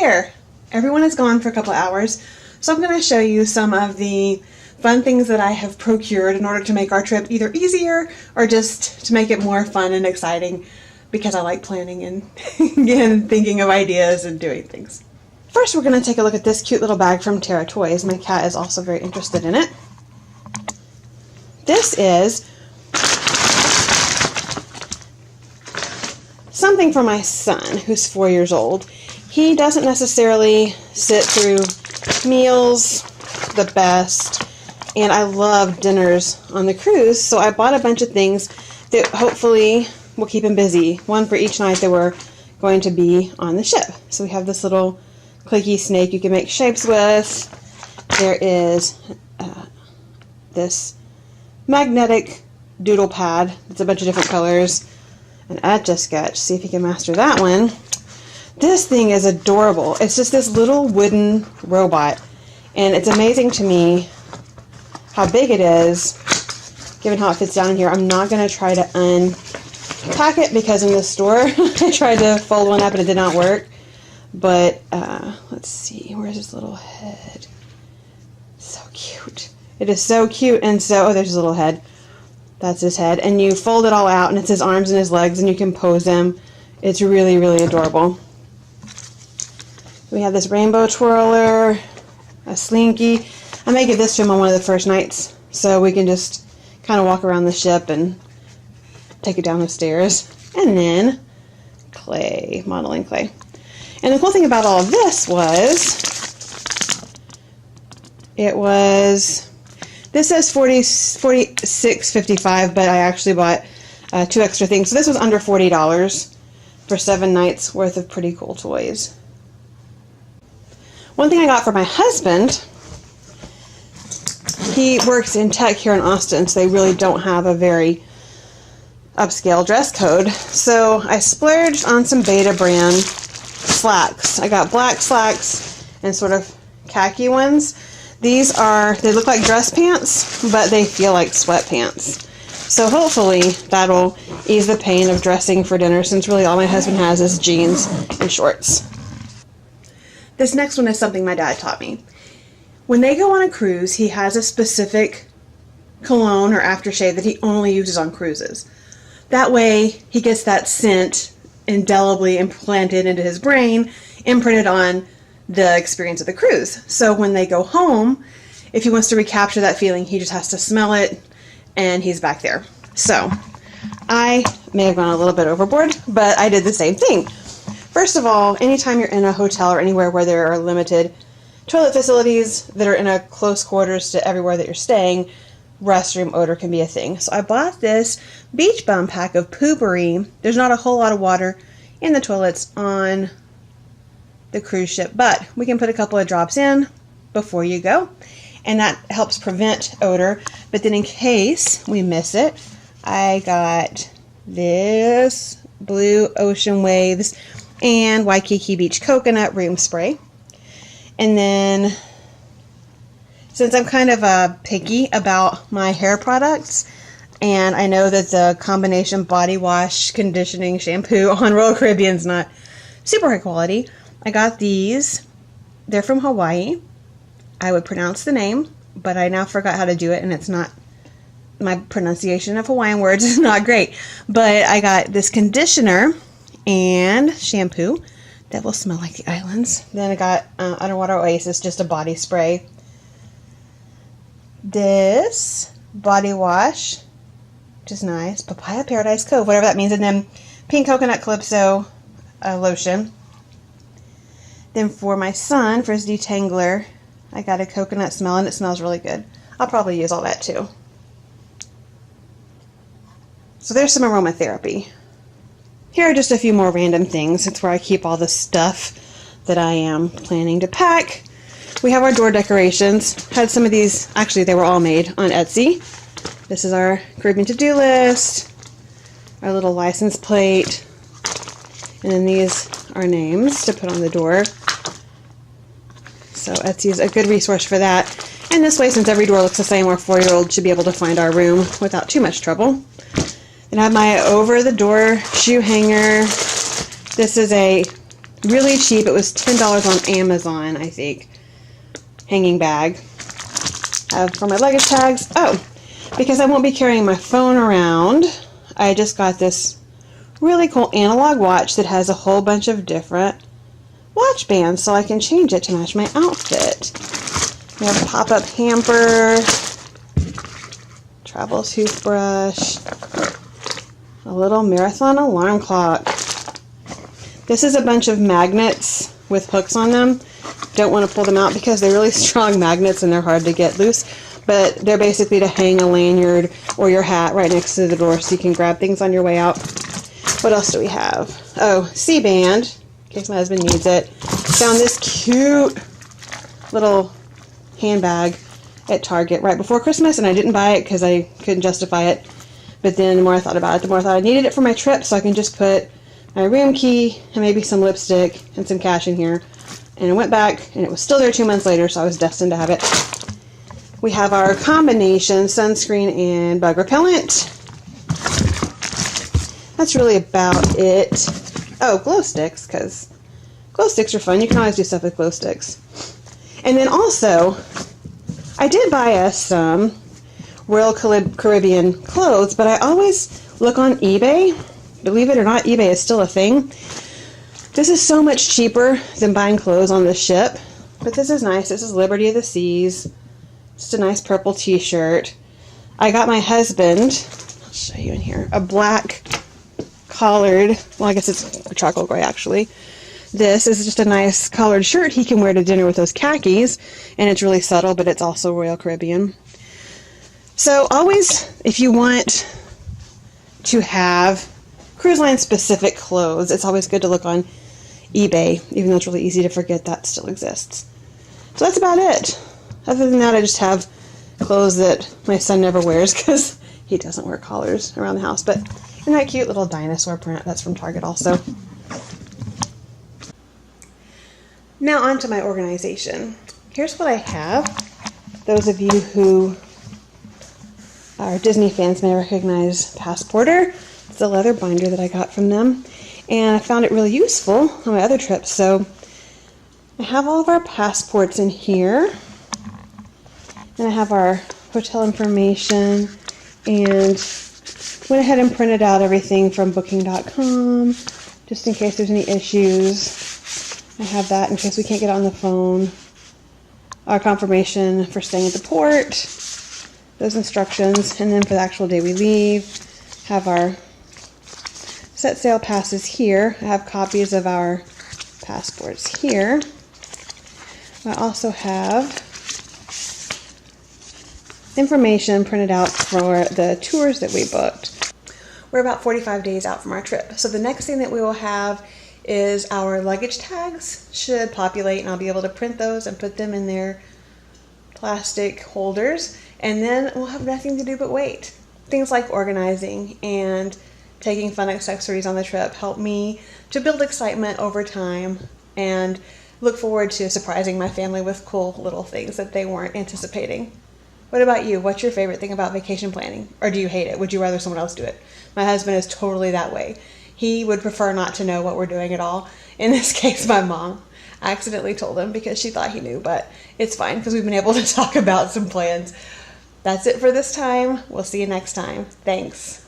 there. Everyone is gone for a couple hours, so I'm going to show you some of the fun things that I have procured in order to make our trip either easier or just to make it more fun and exciting, because I like planning and again, thinking of ideas and doing things. First, we're going to take a look at this cute little bag from Terra Toys. My cat is also very interested in it. This is something for my son, who's 4 years old. He doesn't necessarily sit through meals the best, and I love dinners on the cruise, so I bought a bunch of things that hopefully will keep him busy. One for each night that we're going to be on the ship. So we have this little clicky snake you can make shapes with. There is this magnetic doodle pad. It's a bunch of different colors. An Etch-a-Sketch. See if you can master that one. This thing is adorable. It's just this little wooden robot, and it's amazing to me how big it is, given how it fits down in here. I'm not going to try to unpack it because in the store I tried to fold one up and it did not work. But let's see, where's his little head? So cute. It is so cute, and so, oh, there's his little head. That's his head, and you fold it all out, and it's his arms and his legs, and you can pose them. It's really, really adorable. We have this rainbow twirler, a slinky. I may give this to him on one of the first nights, so we can just kind of walk around the ship and take it down the stairs. And then clay, modeling clay. And the cool thing about all of this was, this says $46.55, but I actually bought 2 extra things. So this was under $40 for 7 nights worth of pretty cool toys. One thing I got for my husband, he works in tech here in Austin, so they really don't have a very upscale dress code. So I splurged on some Beta brand slacks. I got black slacks and sort of khaki ones. They look like dress pants, but they feel like sweatpants. So hopefully that'll ease the pain of dressing for dinner, since really all my husband has is jeans and shorts. This next one is something my dad taught me. When they go on a cruise, he has a specific cologne or aftershave that he only uses on cruises. That way he gets that scent indelibly implanted into his brain, imprinted on the experience of the cruise. So when they go home, if he wants to recapture that feeling, he just has to smell it and he's back there. So I may have gone a little bit overboard, but I did the same thing. First of all, anytime you're in a hotel or anywhere where there are limited toilet facilities that are in a close quarters to everywhere that you're staying, restroom odor can be a thing. So I bought this Beach Bum pack of Poo-Pourri. There's not a whole lot of water in the toilets on the cruise ship, but we can put a couple of drops in before you go, and that helps prevent odor. But then in case we miss it, I got this Blue Ocean Waves and Waikiki Beach Coconut Room Spray. And then, since I'm kind of picky about my hair products, and I know that the combination body wash, conditioning, shampoo on Royal Caribbean is not super high quality, I got these. They're from Hawaii. I would pronounce the name, but I now forgot how to do it, and it's not, my pronunciation of Hawaiian words is not great. But I got this conditioner and shampoo that will smell like the islands. Then I got Underwater Oasis, just a body spray. This body wash, which is nice. Papaya Paradise Cove, whatever that means. And then Pink Coconut Calypso lotion. Then for my son, for his detangler, I got a coconut smell, and it smells really good. I'll probably use all that too. So there's some aromatherapy. Here are just a few more random things. It's where I keep all the stuff that I am planning to pack. We have our door decorations. Had some of these, actually they were all made on Etsy. This is our Caribbean to-do list, our little license plate, and then these are names to put on the door. So Etsy is a good resource for that. And this way, since every door looks the same, our 4-year-old should be able to find our room without too much trouble. Then I have my over-the-door shoe hanger. This is a Really cheap. It was $10 on Amazon, I think. Hanging bag. For my luggage tags. Oh, because I won't be carrying my phone around, I just got this really cool analog watch that has a whole bunch of different watch bands, so I can change it to match my outfit. We have a pop-up hamper, travel toothbrush, a little marathon alarm clock. This is a bunch of magnets with hooks on them. Don't want to pull them out because they're really strong magnets and they're hard to get loose, but they're basically to hang a lanyard or your hat right next to the door so you can grab things on your way out. What else do we have? Oh, C-band, in case my husband needs it. Found this cute little handbag at Target right before Christmas, and I didn't buy it because I couldn't justify it. But then the more I thought about it, the more I thought I needed it for my trip, so I can just put my room key and maybe some lipstick and some cash in here. And I went back, and it was still there 2 months later, so I was destined to have it. We have our combination sunscreen and bug repellent. That's really about it. Oh, glow sticks, because glow sticks are fun. You can always do stuff with glow sticks. And then also, I did buy us some Royal Caribbean clothes, but I always look on eBay. Believe it or not, eBay is still a thing. This is so much cheaper than buying clothes on the ship. But this is nice. This is Liberty of the Seas. Just a nice purple t-shirt. I got my husband, I'll show you in here, a black collared, well, I guess it's a charcoal gray actually. This is just a nice collared shirt he can wear to dinner with those khakis, and it's really subtle, but it's also Royal Caribbean. So always, if you want to have cruise line specific clothes, it's always good to look on eBay, even though it's really easy to forget that still exists. So that's about it. Other than that, I just have clothes that my son never wears because he doesn't wear collars around the house. But isn't that cute little dinosaur print? That's from Target also. Now on to my organization. Here's what I have. Those of you who are Disney fans may recognize Passporter. It's a leather binder that I got from them, and I found it really useful on my other trips. So I have all of our passports in here, and I have our hotel information, and went ahead and printed out everything from booking.com just in case there's any issues. I have that in case we can't get on the phone. Our confirmation for staying at the port, those instructions, and then for the actual day we leave, have our set sail passes here. I have copies of our passports here. I also have information printed out for the tours that we booked. We're about 45 days out from our trip, so the next thing that we will have is our luggage tags should populate, and I'll be able to print those and put them in their plastic holders, and then we'll have nothing to do but wait. Things like organizing and taking fun accessories on the trip help me to build excitement over time and look forward to surprising my family with cool little things that they weren't anticipating. What about you? What's your favorite thing about vacation planning? Or do you hate it? Would you rather someone else do it? My husband is totally that way. He would prefer not to know what we're doing at all. In this case, my mom. I accidentally told him because she thought he knew, but it's fine because we've been able to talk about some plans. That's it for this time. We'll see you next time. Thanks.